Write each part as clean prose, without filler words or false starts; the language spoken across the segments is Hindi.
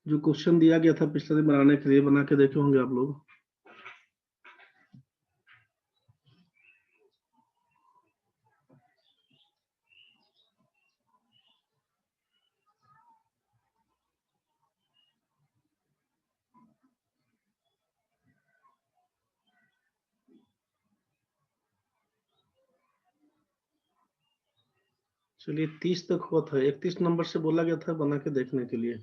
जो क्वेश्चन दिया गया था पिछले दिन बनाने के लिए, बना के देखे होंगे आप लोग। चलिए 30 तक हुआ था, 31 नंबर से बोला गया था बना के देखने के लिए।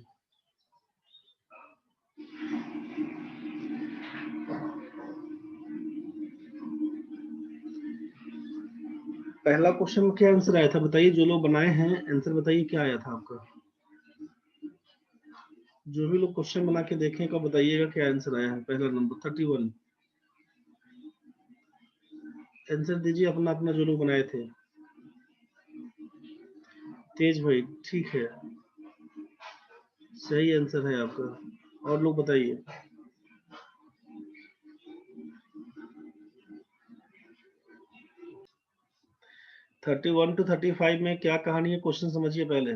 पहला क्वेश्चन में क्या आंसर आया था बताइए, जो लोग बनाए हैं आंसर बताइए क्या आया था आपका। जो भी लोग क्वेश्चन बना के देखें कब बताइएगा क्या आंसर आया है। पहला नंबर 31। आंसर दीजिए अपना अपना जो लोग बनाए थे। तेज भाई ठीक है, सही आंसर है आपका। और लोग बताइए। 31 to 35 में क्या कहानी है, क्वेश्चन समझिए पहले।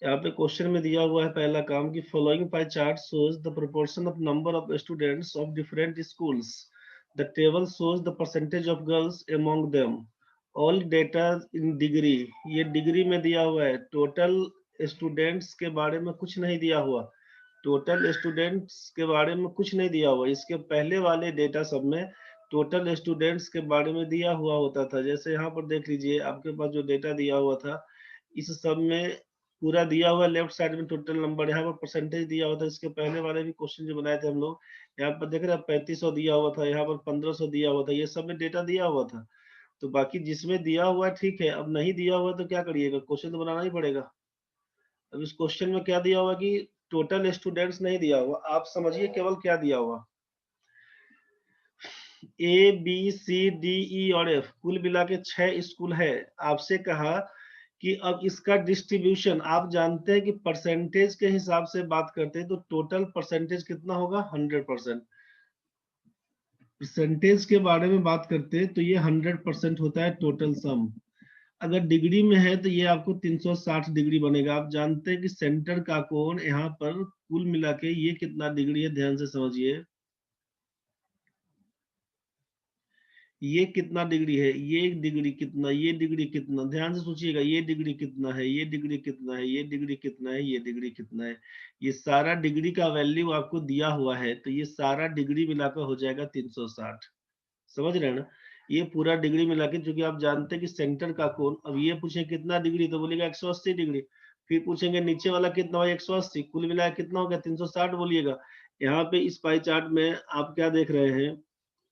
यहाँ पे क्वेश्चन में दिया हुआ है पहला काम कि following pie chart shows the proportion of number of students of different schools. The table shows the percentage of girls among them. All data in degree. ये डिग्री में दिया हुआ है, टोटल स्टूडेंट्स के बारे में कुछ नहीं दिया हुआ। टोटल स्टूडेंट्स के बारे में कुछ नहीं दिया हुआ। इसके पहले वाले डेटा सब में टोटल स्टूडेंट्स के बारे में दिया हुआ होता था। जैसे यहाँ पर देख लीजिए, आपके पास जो डेटा दिया हुआ था इस सब में पूरा दिया हुआ लेफ्ट साइड में टोटल नंबर, यहाँ पर परसेंटेज दिया हुआ था। इसके पहले वाले भी क्वेश्चन जो बनाए थे हम लोग, यहाँ पर देख रहे हैं 3500 दिया हुआ था, यहाँ पर 1500 दिया हुआ था, ये सब में डेटा दिया हुआ था। तो बाकी जिसमें दिया हुआ है ठीक है, अब नहीं दिया हुआ तो क्या करिएगा, क्वेश्चन तो बनाना ही पड़ेगा। अब इस क्वेश्चन में क्या दिया हुआ कि टोटल स्टूडेंट्स नहीं दिया हुआ, आप समझिए केवल क्या दिया हुआ, ए बी सी डी ई और एफ कुल मिला के 6 स्कूल है। आपसे कहा कि अब इसका डिस्ट्रीब्यूशन, आप जानते हैं कि परसेंटेज के हिसाब से बात करते हैं तो टोटल परसेंटेज कितना होगा 100%। परसेंटेज के बारे में बात करते हैं तो ये 100% होता है टोटल सम। अगर डिग्री में है तो ये आपको 360 डिग्री बनेगा। आप जानते हैं कि सेंटर का कोण यहाँ पर कुल मिला के ये कितना डिग्री है, ध्यान से समझिए। ये कितना डिग्री है, ये डिग्री कितना, ये डिग्री कितना, ध्यान से सोचिएगा। ये डिग्री कितना है, ये डिग्री कितना है, ये डिग्री कितना है, ये डिग्री कितना है। ये सारा डिग्री का वैल्यू आपको दिया हुआ है, तो ये सारा डिग्री मिलाकर हो जाएगा 360। समझ रहे हैं ना। ये पूरा डिग्री मिला के, क्योंकि आप जानते हैं कि सेंटर का कोण, अब ये पूछे कितना डिग्री तो बोलेगा 180 डिग्री। फिर पूछेंगे नीचे वाला कितना हो, 180, कुल मिला कितना हो गया 360 बोलिएगा। यहाँ पे इस पाई चार्ट में आप क्या देख रहे हैं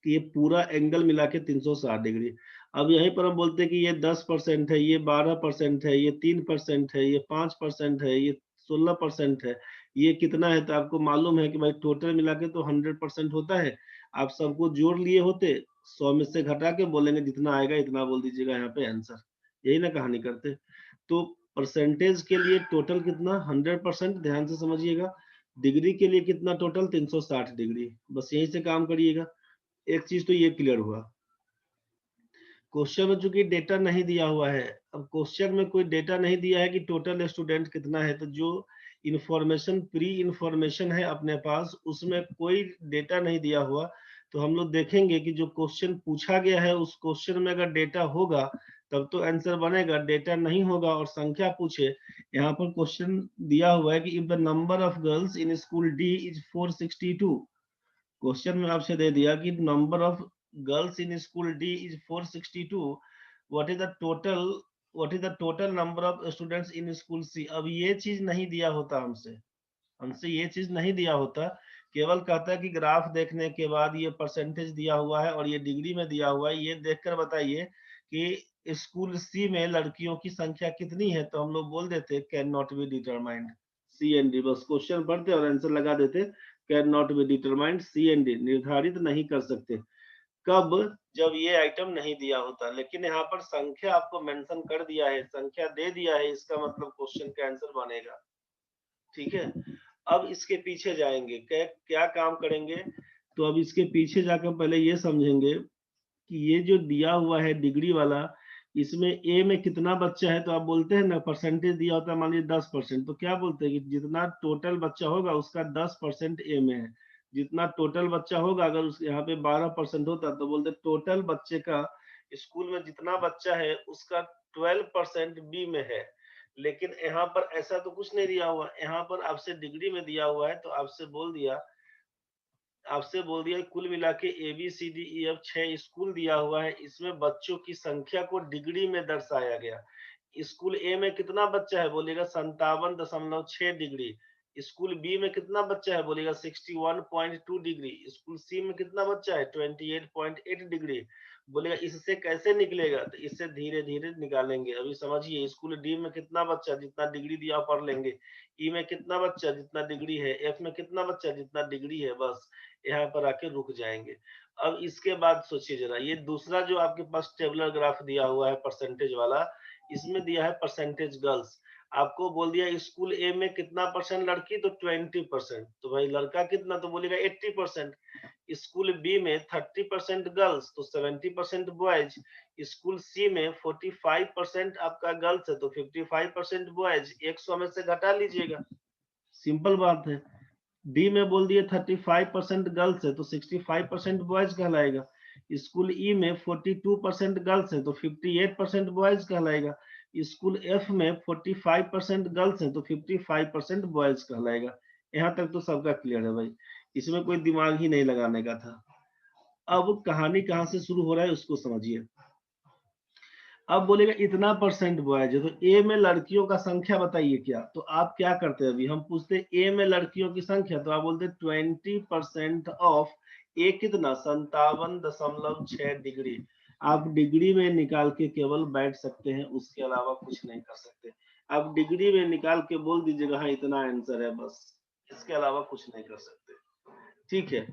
कि ये पूरा एंगल मिला के 360 डिग्री। अब यहीं पर हम बोलते हैं कि ये 10% है, ये 12% है, ये 3% है, ये 5% है, ये 16% है, ये कितना है। तो आपको मालूम है कि भाई टोटल मिला के तो 100% होता है। आप सबको जोड़ लिए होते, 100 में से घटा के बोलेंगे जितना आएगा इतना बोल दीजिएगा यहाँ पे आंसर। यही ना कहानी करते। तो परसेंटेज के लिए टोटल कितना 100%, ध्यान से समझिएगा। डिग्री के लिए कितना टोटल 360 डिग्री, बस यहीं से काम करिएगा। एक चीज तो ये क्लियर हुआ। क्वेश्चन में चूंकि डेटा नहीं दिया हुआ है, अब क्वेश्चन में कोई डेटा नहीं दिया है कि टोटल स्टूडेंट कितना है, तो जो इंफॉर्मेशन प्री इंफॉर्मेशन है अपने पास उसमें कोई डेटा नहीं दिया हुआ। तो हम लोग देखेंगे कि जो क्वेश्चन पूछा गया है उस क्वेश्चन में अगर डेटा होगा तब तो आंसर बनेगा, डेटा नहीं होगा और संख्या पूछे। यहाँ पर क्वेश्चन दिया हुआ है कि if the number of girls in school D is 462। Question में आपसे दे दिया कि number of girls in school D is 462। What is the total, what is the total number of students in school C. अब ये चीज नहीं दिया होता हमसे, हमसे ये चीज नहीं दिया होता। केवल कहता है कि ग्राफ देखने के बाद ये परसेंटेज दिया हुआ है और ये डिग्री में दिया हुआ है, ये देखकर बताइए कि स्कूल सी में लड़कियों की संख्या कितनी है। तो हम लोग बोल देते can not be determined, C and D, बस क्वेश्चन पढ़ते और आंसर लगा देते। Can not be determined, C and D, निर्धारित नहीं कर सकते। कब, जब ये आइटम नहीं दिया होता। लेकिन यहाँ पर संख्या आपको मेंशन कर दिया है, संख्या दे दिया है, इसका मतलब क्वेश्चन का आंसर बनेगा। ठीक है, अब इसके पीछे जाएंगे, क्या क्या काम करेंगे। तो अब इसके पीछे जाकर पहले ये समझेंगे कि ये जो दिया हुआ है डिग्री वाला, इसमें ए में कितना बच्चा है, तो आप बोलते हैं ना परसेंटेज दिया होता है, मान लीजिए 10%, तो क्या बोलते हैं कि जितना टोटल बच्चा होगा उसका 10% ए में है। जितना टोटल बच्चा होगा, अगर उस यहाँ पे 12% होता तो बोलते टोटल बच्चे का स्कूल में जितना बच्चा है उसका 12% बी में है। लेकिन यहाँ पर ऐसा तो कुछ नहीं दिया हुआ, यहाँ पर आपसे डिग्री में दिया हुआ है, तो आपसे बोल दिया कुल मिला के A B C D E F 6 school दिया हुआ है, इसमें बच्चों की संख्या को डिग्री में दर्शाया गया। स्कूल ए में कितना बच्चा है, बोलेगा 57.6 डिग्री। स्कूल बी में कितना बच्चा है, बोलेगा 61.2 डिग्री। स्कूल सी में कितना बच्चा है, 28.8 डिग्री। बोलेगा इससे कैसे निकलेगा, तो इससे धीरे धीरे निकालेंगे। अभी समझिए, स्कूल डी में कितना बच्चा, जितना डिग्री दिया पढ़ लेंगे। ई में कितना बच्चा, जितना डिग्री है। एफ में कितना बच्चा, जितना डिग्री है। बस यहाँ पर आके रुक जाएंगे। अब इसके बाद सोचिए जरा, ये दूसरा जो आपके पास टेबुलर ग्राफ दिया हुआ है परसेंटेज वाला, इसमें दिया है परसेंटेज गर्ल्स। आपको बोल दिया स्कूल ए में कितना परसेंट लड़की, तो 20%। तो भाई लड़का कितना, तो बोलेगा 80%। स्कूल बी में 30% गर्ल्स, तो 70% बॉयज। स्कूल सी में 45% आपका गर्ल्स है, तो 55% बॉयज। 100 में से घटा लीजिएगा, सिंपल बात है। डी में बोल दिए 35% गर्ल्स है, तो 65% बॉयज कहलाएगा। स्कूल ई में 42% गर्ल्स है, तो 58% बॉयज कहलाएगा। स्कूल एफ में 45% गर्ल्स है, तो 55% बॉयज कहलाएगा। यहाँ तक तो सबका क्लियर है भाई, इसमें कोई दिमाग ही नहीं लगाने का था। अब कहानी कहाँ से शुरू हो रहा है उसको समझिए। अब बोलेगा इतना परसेंट बॉयज है, तो ए में लड़कियों का संख्या बताइए क्या। तो आप क्या करते हैं, अभी हम पूछते हैं ए में लड़कियों की संख्या, तो आप बोलते 20% ऑफ ए कितना, 57.6 डिग्री। आप डिग्री में निकाल के केवल बैठ सकते हैं, उसके अलावा कुछ नहीं कर सकते। आप डिग्री में निकाल के बोल दीजिएगा हाँ इतना आंसर है, बस इसके अलावा कुछ नहीं कर सकते। ठीक है,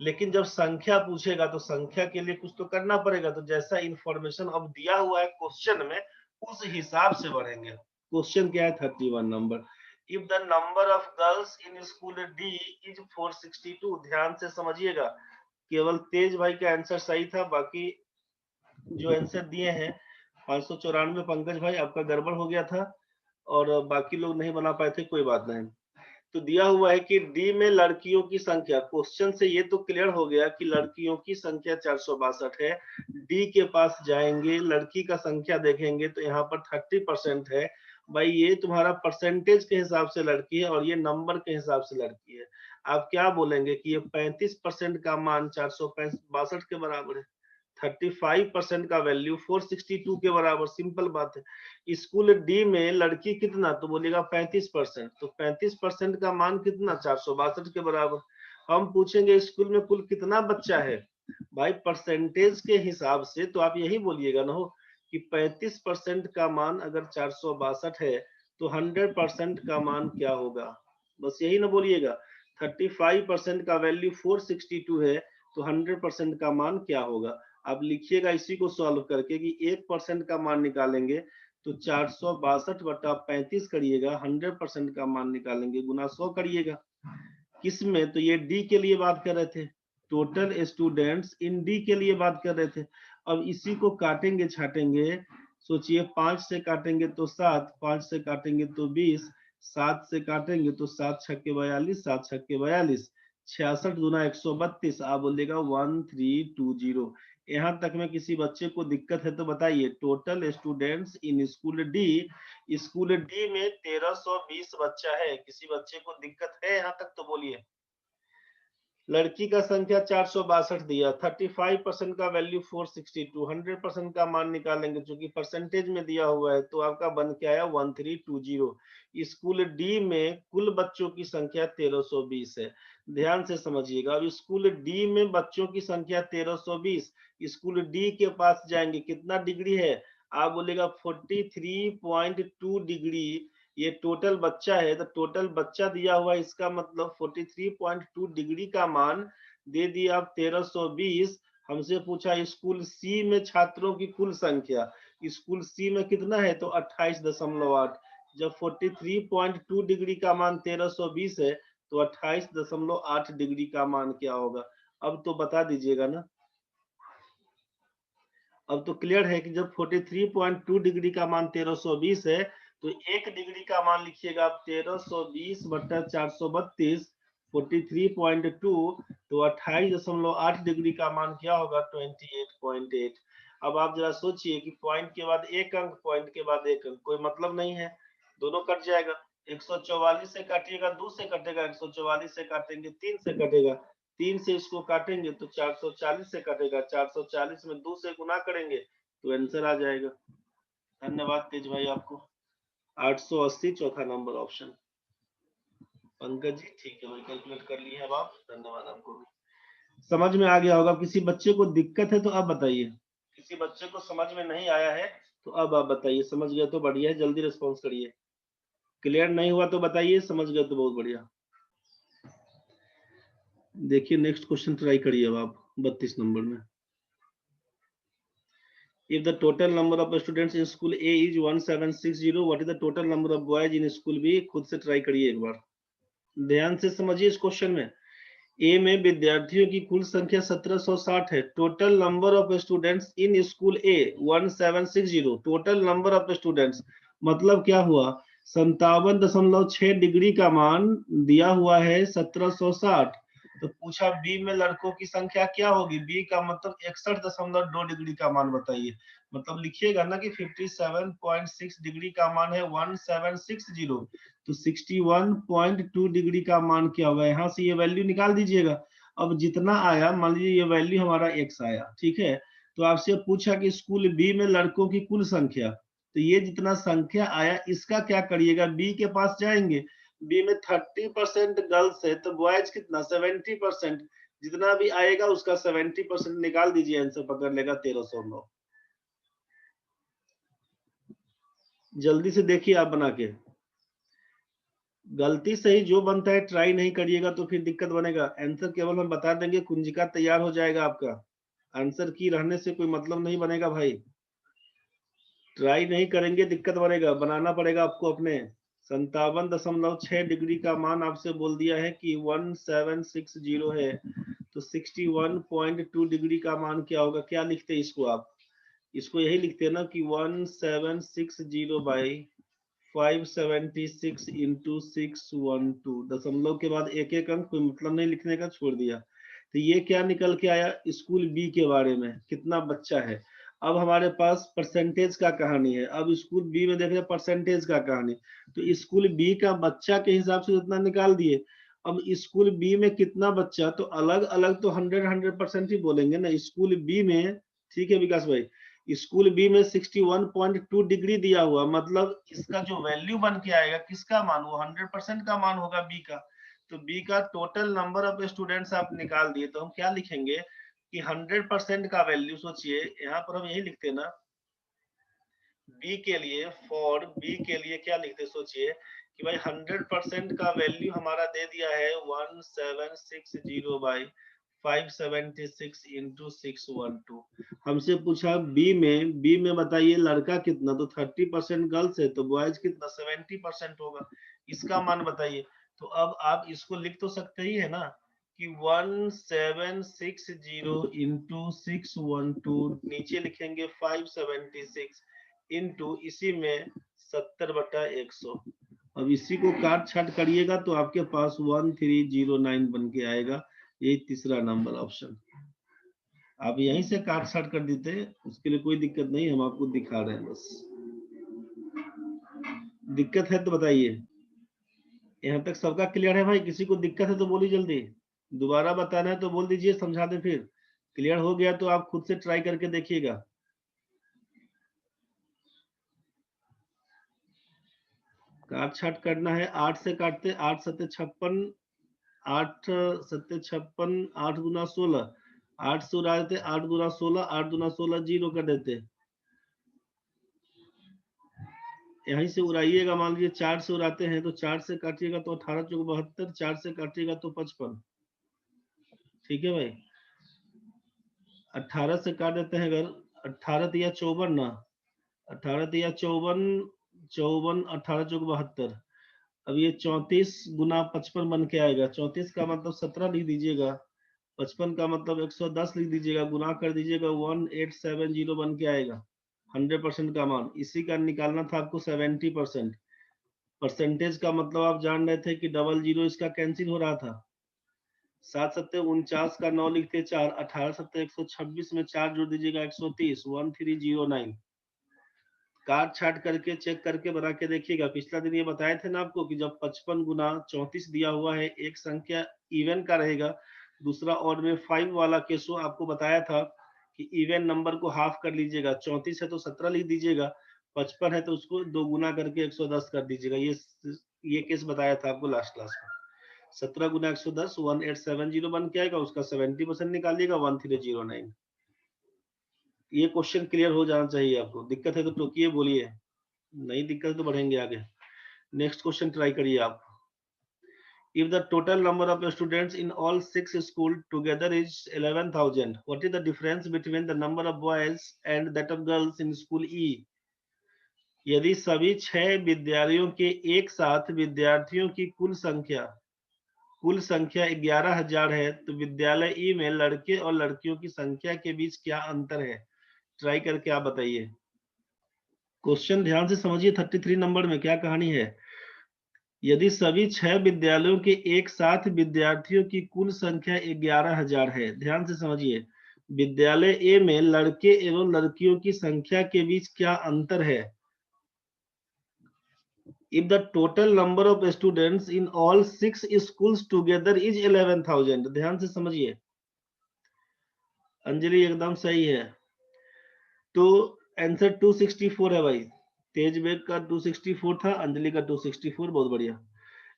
लेकिन जब संख्या पूछेगा तो संख्या के लिए कुछ तो करना पड़ेगा। तो जैसा इंफॉर्मेशन अब दिया हुआ है क्वेश्चन में, उस हिसाब से बढ़ेंगे। क्वेश्चन क्या है, 31 number. If the number of girls in school D is 462। ध्यान से समझिएगा, केवल तेज भाई का आंसर सही था, बाकी जो आंसर दिए हैं 594। पंकज भाई आपका गड़बड़ हो गया था, और बाकी लोग नहीं बना पाए थे, कोई बात नहीं। तो दिया हुआ है कि डी में लड़कियों की संख्या, क्वेश्चन से ये तो क्लियर हो गया कि लड़कियों की संख्या 462 है। डी के पास जाएंगे, लड़की का संख्या देखेंगे तो यहाँ पर 30% है। भाई ये तुम्हारा परसेंटेज के हिसाब से लड़की है, और ये नंबर के हिसाब से लड़की है। आप क्या बोलेंगे कि ये 35% का मान 462 के बराबर है। 35% का वैल्यू 462 के बराबर, सिंपल बात है। स्कूल डी में लड़की कितना, तो बोलेगा 35%। तो 35% का मान कितना, 462 के बराबर। हम पूछेंगे स्कूल में कुल कितना बच्चा है, भाई परसेंटेज के हिसाब से तो आप यही बोलिएगा ना हो कि 35% का मान अगर 462 है तो 100% का मान क्या होगा, बस यही ना बोलिएगा। 35% का वैल्यू 462 है, तो 100% का मान क्या होगा। आप लिखिएगा इसी को सॉल्व करके कि 1% का मान निकालेंगे तो 462/35 करिएगा, 100% का मान निकालेंगे गुना 100 करिएगा। किस में, तो ये डी के लिए बात कर रहे थे, टोटल स्टूडेंट्स इन डी के लिए बात कर रहे थे। अब इसी को काटेंगे छाटेंगे, सोचिए 5 से काटेंगे तो 7, 5 से काटेंगे तो 20, 7 से काटेंगे तो 7 छक्के 42, 7 छक्के 42, 66 गुना 132। आप बोलिएगा 1320। यहाँ तक में किसी बच्चे को दिक्कत है तो बताइए। Total students in school D में 1320 बच्चा है, किसी बच्चे को दिक्कत है यहाँ तक तो बोलिए। लड़की का संख्या 462 दिया, 35% का वैल्यू 462, 100% का मान निकालेंगे, क्योंकि परसेंटेज में दिया हुआ है, तो आपका बन के आया 1320। स्कूल डी में कुल बच्चों की संख्या 1320 है। ध्यान से समझिएगा, अब स्कूल डी में बच्चों की संख्या 1320, स्कूल डी के पास जाएंगे, कितना डिग्री है, आप बोलेगा 43.2 डिग्री। ये टोटल बच्चा है, तो टोटल बच्चा दिया हुआ है, इसका मतलब 43.2 डिग्री का मान दे दिया आप 1320। हमसे पूछा स्कूल सी में छात्रों की कुल संख्या, स्कूल सी में कितना है, तो 28.8। जब 43.2 डिग्री का मान 1320 है, तो 28.8 डिग्री का मान क्या होगा। अब तो बता दीजिएगा ना। अब तो क्लियर है कि जब 43.2 डिग्री का मान 1320 है तो 1 डिग्री का मान लिखिएगा आप 1320 बटा 432 43.2 तो 28.8 डिग्री का मान क्या होगा 28.8। अब आप जरा सोचिए कि पॉइंट के बाद एक अंक, पॉइंट के बाद एक अंक, कोई मतलब नहीं है, दोनों कट जाएगा। 144 से काटिएगा 2 से कटेगा, 144 से काटेंगे 3 से कटेगा, 3 से इसको काटेंगे तो 440 से कटेगा, 440 में 2 से गुना करेंगे तो आंसर आ जाएगा। धन्यवाद तेज भाई आपको। 880 चौथा नंबर ऑप्शन। पंकज जी ठीक है भाई, कैलकुलेट कर लिए अब आप, धन्यवाद आपको भी। समझ में आ गया होगा। किसी बच्चे को दिक्कत है तो अब बताइए, किसी बच्चे को समझ में नहीं आया है तो अब आप बताइए। समझ गए तो बढ़िया है, जल्दी रिस्पॉन्स करिए। क्लियर नहीं हुआ तो बताइए, समझ गए तो बहुत बढ़िया। देखिए नेक्स्ट क्वेश्चन ट्राई करिए अब आप 32 नंबर में। If the total number of students in school A is 1760, what is the total number of boys in school B? खुद से ट्राई करिए एक बार, ध्यान से समझिए इस क्वेश्चन में। ए में विद्यार्थियों की कुल संख्या 1760 है। Total number of students in school A 1760। Total number of students मतलब क्या हुआ, 57.6 डिग्री का मान दिया हुआ है 1760। तो पूछा बी में लड़कों की संख्या क्या होगी, बी का मतलब 61.2 डिग्री का मान बताइए। मतलब लिखिएगा ना कि 57.6 डिग्री का मान है 1760, तो 61.2 डिग्री का मान क्या होगा, यहाँ से ये वैल्यू निकाल दीजिएगा। अब जितना आया, मान लीजिए ये वैल्यू हमारा x आया, ठीक है। तो आपसे पूछा कि स्कूल बी में लड़कों की कुल संख्या, तो ये जितना संख्या आया इसका क्या करिएगा, बी के पास जाएंगे। बी में 30% गर्ल्स है तो बॉयज कितना 70%, जितना भी आएगा उसका 70% निकाल दीजिए, आंसर पकड़ लेगा 1309। जल्दी से देखिए आप बना के, गलती सही जो बनता है ट्राई नहीं करिएगा तो फिर दिक्कत बनेगा। आंसर केवल हम बता देंगे, कुंजिका तैयार हो जाएगा आपका, आंसर की रहने से कोई मतलब नहीं बनेगा भाई। ट्राई नहीं करेंगे दिक्कत बनेगा, बनाना पड़ेगा आपको अपने। 57.6 डिग्री का मान आपसे बोल दिया है कि 1760 है, तो 61.2 डिग्री का मान क्या होगा, क्या लिखते हैं इसको आप, इसको यही लिखते हैं ना कि 1760 बाई 576 इंटू 612, दशमलव के बाद एक एक अंक, कोई मतलब नहीं लिखने का, छोड़ दिया। तो ये क्या निकल के आया, स्कूल बी के बारे में कितना बच्चा है। अब हमारे पास परसेंटेज का कहानी है, अब स्कूल बी में देख रहे परसेंटेज का कहानी, तो स्कूल बी का बच्चा के हिसाब से उतना निकाल दिए। अब स्कूल बी में कितना बच्चा, तो अलग अलग तो 100% ही बोलेंगे ना। स्कूल बी में, ठीक है विकास भाई, स्कूल बी में 61.2 डिग्री दिया हुआ, मतलब इसका जो वैल्यू बन के आएगा किसका मान, वो 100% का मान होगा बी का। तो बी का टोटल नंबर ऑफ स्टूडेंट्स आप निकाल दिए, तो हम क्या लिखेंगे कि 100% का वैल्यू, सोचिए यहाँ पर हम यही लिखते ना बी के लिए, फॉर बी के लिए क्या लिखते, सोचिए कि भाई 100% का वैल्यू हमारा दे दिया है 1760 बाई 576 इंटू 612। हमसे पूछा बी में बताइए लड़का कितना, तो 30% गर्ल्स है तो बॉयज कितना 70% होगा, इसका मान बताइए। तो अब आप इसको लिख तो सकते ही है ना कि 1760 इंटू 612, नीचे लिखेंगे 576 इंटू इसी में 70/100। अब इसी को काट छाट करिएगा तो आपके पास 1309 बन के आएगा। ये तीसरा नंबर ऑप्शन, आप यहीं से काट छाट कर देते, उसके लिए कोई दिक्कत नहीं, हम आपको दिखा रहे हैं बस। दिक्कत है तो बताइए, यहाँ तक सबका क्लियर है भाई, किसी को दिक्कत है तो बोलिए जल्दी, दोबारा बताना है तो बोल दीजिए, समझा दे फिर। क्लियर हो गया तो आप खुद से ट्राई करके देखिएगा। काट छाट करना है, 8 से काटते, 8 सत्ते 56, 8 सत्ते 56, 8 गुना 16, 8 से उड़ा देते, 8 गुना 16, 8 गुना 16 जीरो कर देते, यहीं से उड़ाइएगा। मान लीजिए 4 से उड़ाते हैं तो 4 से काटिएगा तो 18 चौक 72, 4 से काटिएगा तो 55, ठीक है भाई। 18 से काट देते हैं अगर, 18 या 54 ना, 18 या 54, 54 18 चौक 72। अब ये 34 गुना 55 बन के आएगा, 34 का मतलब 17 लिख दीजिएगा 55 का मतलब 110 लिख दीजिएगा, गुना कर दीजिएगा, 1870 बन के आएगा 100% का मान। इसी का निकालना था आपको 70%। परसेंटेज का मतलब आप जान रहे थे कि डबल जीरो इसका कैंसिल हो रहा था। 7 सत्ते 49 का 9 लिखते 4, 18 सत्ते 126 में 4 जोड़ दीजिएगा 130, 1309। काट छाट करके चेक करके बना के देखिएगा। पिछला दिन ये बताए थे ना आपको कि जब 55 गुना 34 दिया हुआ है, एक संख्या इवन का रहेगा, दूसरा ऑड में 5 वाला केस हो, आपको बताया था कि इवन नंबर को हाफ कर लीजिएगा। 34 है तो 17 लिख दीजिएगा, 55 है तो उसको 2 गुना करके 110 कर दीजिएगा। ये केस बताया था आपको लास्ट क्लास में। 17 गुना 110 1870 बन के आएगा, उसका 70% निकालिएगा 1309। ये क्वेश्चन क्लियर हो जाना चाहिए आपको। दिक्कत है तो टोकिए, बोलिए, नहीं दिक्कत तो बढ़ेंगे आगे। नेक्स्ट क्वेश्चन ट्राई करिए आप। If the total number of students in all 6 schools together is 11,000, what is the difference between the number of boys and that of girls in school E? यदि सभी 6 विद्यालयों के एक साथ विद्यार्थियों की कुल संख्या 11,000 है, तो विद्यालय ई में लड़के और लड़कियों की संख्या के बीच क्या अंतर है? ट्राई करके आप बताइए। क्वेश्चन ध्यान से समझिए। 33 नंबर में क्या कहानी है। यदि सभी 6 विद्यालयों के एक साथ विद्यार्थियों की कुल संख्या 11,000 है, ध्यान से समझिए, विद्यालय ए में लड़के एवं लड़कियों की संख्या के बीच क्या अंतर है? If the total number of students in all 6 schools together is 11,000, ध्यान से समझिए। अंजलि एकदम सही है। तो आंसर 264 है भाई। तेज बेग का 264 था, अंजलि का 264, बहुत बढ़िया।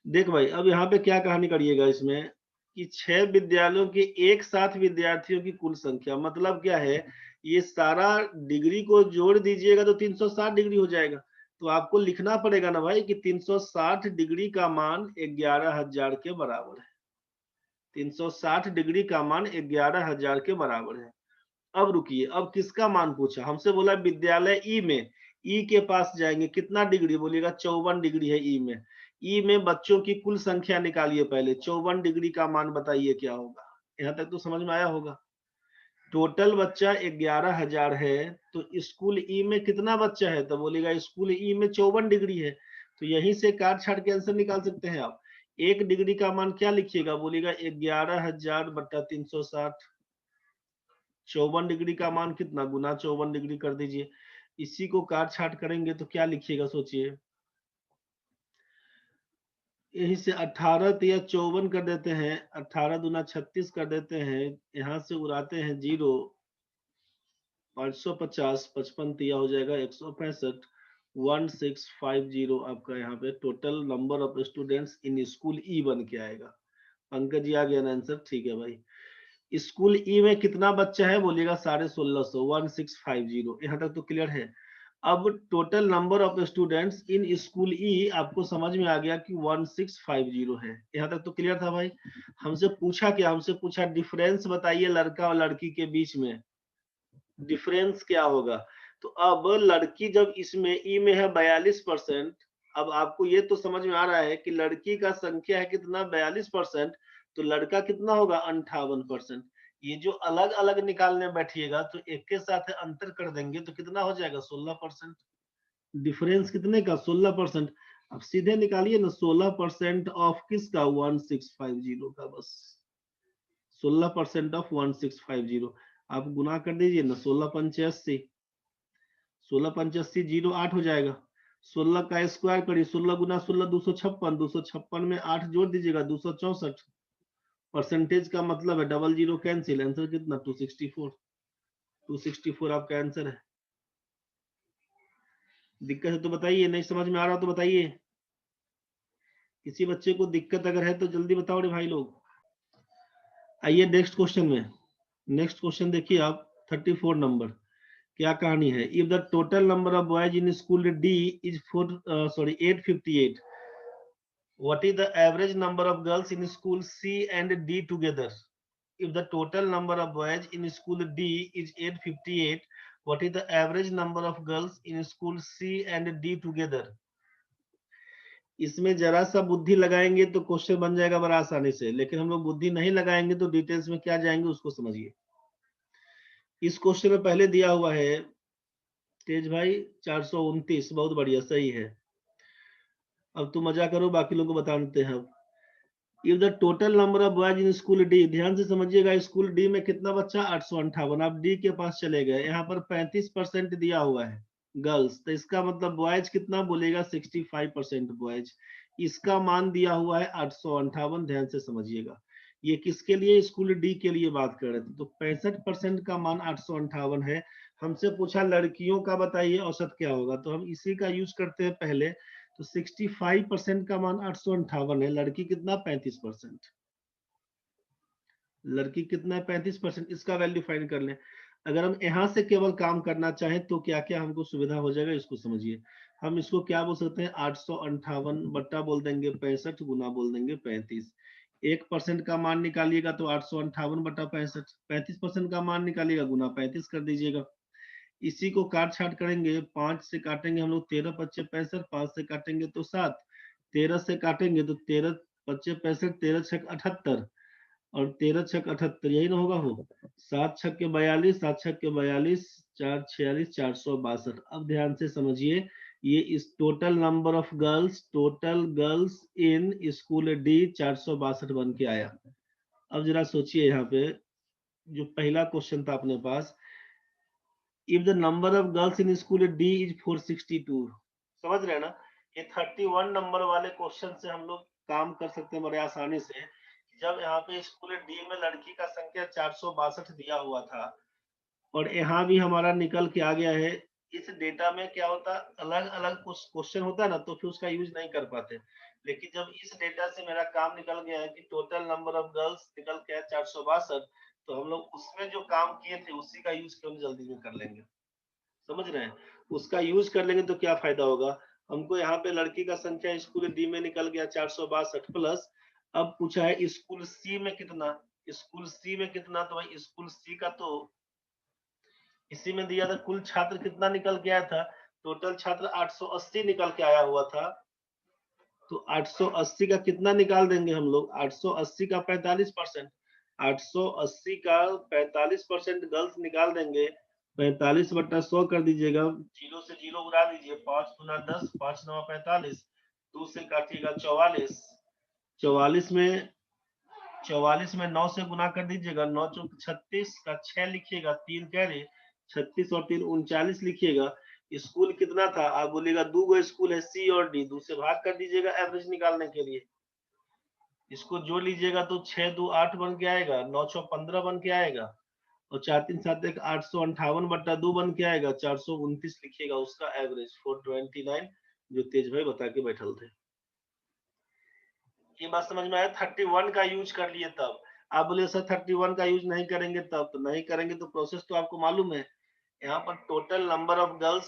देख भाई, अब यहाँ पे क्या कहानी करिएगा इसमें कि 6 विद्यालयों के एक साथ विद्यार्थियों की कुल संख्या, मतलब क्या है, ये सारा डिग्री को जोड़ दीजिएगा तो 360 डिग्री हो जाएगा। तो आपको लिखना पड़ेगा ना भाई कि 360 डिग्री का मान 11,000 के बराबर है। 360 डिग्री का मान 11,000 के बराबर है। अब रुकिए, अब किसका मान पूछा हमसे? बोला विद्यालय ई में। ई के पास जाएंगे, कितना डिग्री बोलिएगा? 54 डिग्री है ई में। ई में बच्चों की कुल संख्या निकालिए पहले। 54 डिग्री का मान बताइए क्या होगा। यहाँ तक तो समझ में आया होगा। टोटल बच्चा 11,000 है, तो स्कूल ई में कितना बच्चा है? तो बोलेगा स्कूल ई में 54 डिग्री है। तो यहीं से काट छाट के आंसर निकाल सकते हैं आप। 1 डिग्री का मान क्या लिखिएगा? बोलेगा 11,000 बट्टा 360। 54 डिग्री का मान कितना? गुना 54 डिग्री कर दीजिए। इसी को काट छाट करेंगे तो क्या लिखिएगा, सोचिए। यहीं से 18 या 54 कर देते हैं, 18 दूना 36 कर देते हैं, यहाँ से उड़ाते हैं जीरो। 550 55 तिया हो जाएगा 165। 1650 आपका यहाँ पे total number of students in school E बन के आएगा। पंकज जी आ गया ना आंसर? ठीक है भाई। स्कूल ई में कितना बच्चा है? बोलिएगा 1650, 1650। यहाँ तक तो क्लियर है। अब total number of students in school E आपको समझ में आ गया कि 1650 है। यहाँ तक तो क्लियर था भाई। हमसे पूछा क्या? हमसे पूछा डिफरेंस बताइए लड़का और लड़की के बीच में, डिफरेंस क्या होगा। तो अब लड़की जब इसमें ई में है 42%, अब आपको ये तो समझ में आ रहा है कि लड़की का संख्या है कितना? 42%। तो लड़का कितना होगा? 58%। ये जो अलग अलग निकालने बैठिएगा तो एक के साथ अंतर कर देंगे तो कितना हो जाएगा? 16%। डिफरेंस कितने का? 16%। अब सीधे निकालिए ना, 16% ऑफ किसका? 1650 का। बस 16% ऑफ 1650 आप गुना कर दीजिए ना। 16 पंचे 08 हो जाएगा। 16 का स्क्वायर करिए, 16 गुना 16 256, 256 में 8 जोड़ दीजिएगा 264। परसेंटेज का मतलब है डबल जीरो कैंसिल। आंसर कितना? 264। 264 आपका आंसर है। दिक्कत है तो बताइए, नहीं समझ में आ रहा तो बताइए। किसी बच्चे को दिक्कत अगर है तो जल्दी बताओ रे भाई लोग। आइए नेक्स्ट क्वेश्चन में। नेक्स्ट क्वेश्चन देखिए आप, 34 नंबर। क्या कहानी है? If the total number of boys in school D is 858, what is the average number of girls in school C and D together? If the total number of boys in school D is 858, what is the average number of girls in school C and D together? इसमें जरा सा बुद्धि लगाएंगे तो क्वेश्चन बन जाएगा बड़ा आसानी से, लेकिन हम लोग बुद्धि नहीं लगाएंगे तो डिटेल्स में क्या जाएंगे उसको समझिए। इस क्वेश्चन में पहले दिया हुआ है तेज भाई 429, बहुत बढ़िया, सही है। अब तुम मजा करो, बाकी लोगों को बता देते हैं। If the total number of boys in school D, ध्यान से समझिएगा, स्कूल डी में कितना बच्चा 858, आप डी के पास चले गए, यहाँ पर 35% दिया हुआ है गर्ल्स, तो इसका मतलब बॉयज कितना बोलेगा 65% बॉयज। इसका मान दिया हुआ है 858, ध्यान से समझिएगा। ये किसके लिए, स्कूल डी के लिए बात कर रहे थे। तो 65% का मान 858 है। हमसे पूछा लड़कियों का बताइए औसत क्या होगा, तो हम इसी का यूज करते हैं पहले। तो 65% का मान 858 है, लड़की कितना 35%, लड़की कितना है 35%, इसका वैल्यू फाइंड कर लें। अगर हम यहाँ से केवल काम करना चाहें तो क्या क्या हमको सुविधा हो जाएगा, इसको समझिए। हम इसको क्या बोल सकते हैं, 858 बट्टा बोल देंगे 65 गुना बोल देंगे 35। 1% का मान निकालिएगा तो 858 बट्टा 65, 35% का मान निकालिएगा गुना 35 कर दीजिएगा। इसी को काट छाट करेंगे, 5 से काटेंगे हम लोग 13 पच्चे 65, 5 से काटेंगे तो 7, 13 से काटेंगे तो 13 पच्चे 65, 13 छक 78 और 13 छक 78, यही ना होगा हो। 7 छक के 42, 7 छक के 42, 4 46, 462। अब ध्यान से समझिए, ये इस total number of girls, total girls in school D 462 बन के आया। अब जरा सोचिए, यहाँ पे जो पहला क्वेश्चन था अपने पास, if the number of girls in school D is 462, समझ रहे हैं ना। ये 31 नंबर वाले क्वेश्चन से हम लोग काम कर सकते हैं बड़े आसानी से। जब यहाँ पे स्कूल डी में लड़की का संख्या 462 दिया हुआ था और यहाँ भी हमारा निकल के आ गया है, इस डेटा में क्या होता, अलग अलग कुछ क्वेश्चन होता है ना तो फिर उसका यूज नहीं कर पाते। लेकिन जब इस डेटा से मेरा काम निकल गया है कि टोटल नंबर ऑफ गर्ल्स निकल के है 462, तो हम लोग उसमें जो काम किए थे उसी का यूज क्यों जल्दी में कर लेंगे, समझ रहे हैं। उसका यूज कर लेंगे तो क्या फायदा होगा, हमको यहाँ पे लड़की का संख्या स्कूल डी में निकल गया 462 प्लस। अब पूछा है स्कूल सी में कितना, स्कूल सी में कितना, तो भाई स्कूल सी का तो इसी में दिया था, कुल छात्र कितना निकल के आया था, टोटल छात्र 880 निकल के आया हुआ था। तो 880 का कितना निकाल देंगे हम लोग, 880 का 45%, 880 का 45% गर्ल्स निकाल देंगे, 45 बट्टा 100 कर दीजिएगा, जीरो से जीरो उड़ा दीजिए, 5 गुना 10, 5 9 45, 2 से काटिएगा 44, 44 में 44 में 9 से गुना कर दीजिएगा, 9 चौक 36 का 6 लिखिएगा, 3 कैरे 36 और 3 39 लिखिएगा। स्कूल कितना था, आप बोलिएगा दो गो स्कूल है सी और डी, 2 से भाग कर दीजिएगा एवरेज निकालने के लिए। इसको जोड़ लीजिएगा तो 6 2 8 बन के आएगा, 9 6 15 बन के आएगा और 4 3 7 1 858 बट्टा 2 बन के आएगा, 429 लिखिएगा उसका एवरेज 429, जो तेज भाई बता के बैठल थे। ये बात समझ में आया, 31 का यूज कर लिए तब। आप बोले सर 31 का यूज नहीं करेंगे तब, तो नहीं करेंगे तो प्रोसेस तो आपको मालूम है। यहाँ पर total number of girls,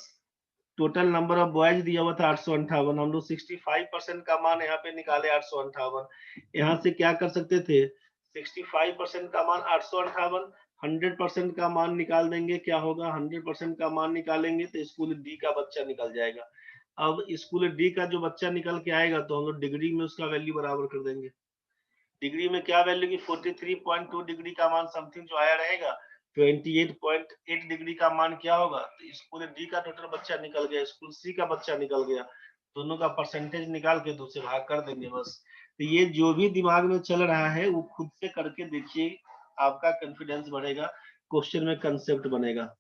total number of boys दिया हुआ था 858, हम लोग 65% का मान यहाँ पे निकाले 858। यहाँ से क्या कर सकते थे, 65% का मान 858, 100% का मान निकाल देंगे, क्या होगा 100% का मान निकालेंगे तो स्कूल डी का बच्चा निकल जाएगा। अब स्कूल डी का जो बच्चा निकल के आएगा तो हम लोग डिग्री में उसका वैल्यू बराबर कर देंगे। डिग्री में क्या वैल्यू की 43.2 डिग्री का मान समथिंग जो आया रहेगा, 28.8 डिग्री का मान क्या होगा, तो स्कूल डी का टोटल बच्चा निकल गया, स्कूल सी का बच्चा निकल गया, दोनों का परसेंटेज निकाल के 2 से भाग कर देंगे बस। तो ये जो भी दिमाग में चल रहा है वो खुद से करके देखिए, आपका कॉन्फिडेंस बढ़ेगा, क्वेश्चन में कंसेप्ट बनेगा।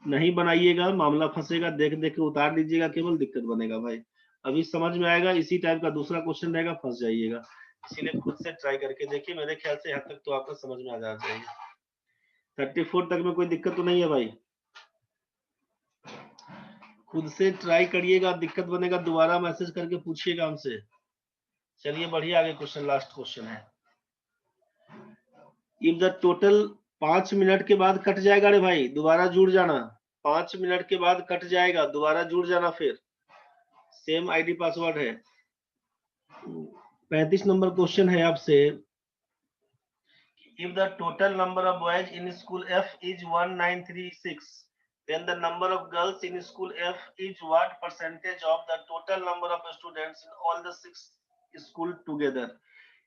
नहीं बनाइएगा मामला फंसेगा, देख देख के उतार लीजिएगा केवल, दिक्कत बनेगा भाई। अभी समझ में आएगा, इसी टाइप का दूसरा क्वेश्चन रहेगा, फंस जाइएगा। इसीलिए खुद से ट्राई करके देखिए, मेरे ख्याल से यहाँ तक तो आपको समझ में आ जाना चाहिए। 34 तक में कोई दिक्कत तो नहीं है भाई, खुद से ट्राई करिएगा, दिक्कत बनेगा दोबारा मैसेज करके पूछिएगा हमसे। चलिए बढ़िया, आगे क्वेश्चन, लास्ट क्वेश्चन है। इफ द टोटल, 5 मिनट के बाद कट जाएगा रे भाई, दोबारा जुड़ जाना, 5 मिनट के बाद कट जाएगा, दोबारा जुड़ जाना, फिर सेम आईडी पासवर्ड है। 35 नंबर क्वेश्चन है आपसे, if the total number of boys in school F is 1936, then the number of girls in school F is what percentage of the total number of students in all the 6 school together.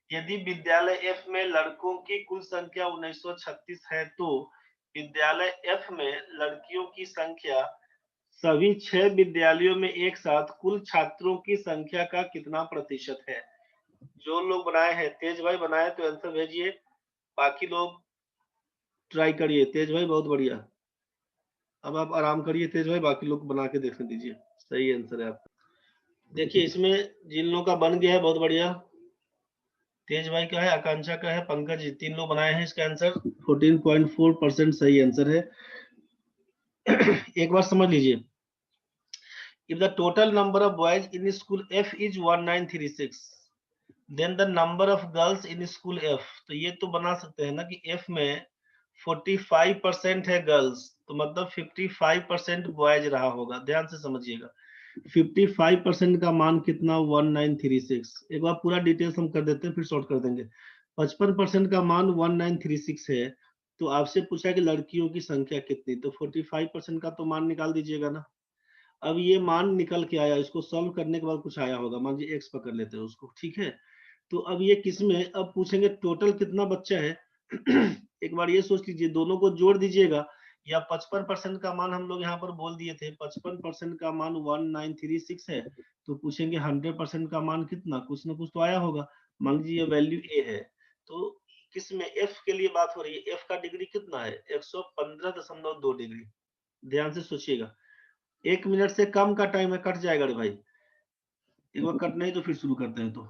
यदि विद्यालय F में लड़कों की कुल संख्या 1936 है तो विद्यालय F में लड़कियों की संख्या सभी 6 विद्यालयों में एक साथ कुल छात्रों की संख्या का कितना प्रतिशत है। जो लोग बनाए हैं, तेज भाई बनाए तो आंसर भेजिए, बाकी लोग ट्राई करिए। तेज भाई बहुत बढ़िया, अब आप आराम करिए तेज भाई, बाकी लोग बना के देखने दीजिए। सही आंसर है आपका। देखिए इसमें जिन लोगों का बन गया है बहुत बढ़िया, तेज भाई का है, आकांक्षा का है, पंकज जी, 3 लोग बनाए हैं इसका आंसर। 14.4% सही आंसर है। एक बार समझ लीजिए, if the total number of boys in school F is 1936, then the number of girls in school F, तो ये तो बना सकते हैं ना कि F में 45% है गर्ल्स, तो मतलब 55% बॉयज रहा होगा। ध्यान से समझिएगा, 55% का मान कितना, 1936। एक बार पूरा डिटेल्स हम कर देते हैं, फिर शॉर्ट कर देंगे। 55% का मान 1936 है, तो आपसे पूछा कि लड़कियों की संख्या कितनी, तो 45% का तो मान निकाल दीजिएगा ना। अब ये मान निकल के आया, इसको सॉल्व करने के बाद कुछ आया होगा, मान लीजिए एक्स पकड़ लेते हैं उसको, ठीक है। तो अब ये किसमें, अब पूछेंगे टोटल कितना बच्चा है। एक बार ये सोच लीजिए, दोनों को जोड़ दीजिएगा, या 55% का मान हम लोग यहाँ पर बोल दिए थे, 55% का मान 1936 है, तो पूछेंगे 100% का मान कितना, कुछ ना कुछ तो आया होगा। मान लीजिए ये वैल्यू ए है, तो किसमें, एफ के लिए बात हो रही है, एफ का डिग्री कितना है, 115.2 डिग्री। ध्यान से सोचिएगा, 1 मिनट से कम का टाइम है, कट जाएगा रे भाई। एक बार कट नहीं तो फिर शुरू करते हैं। तो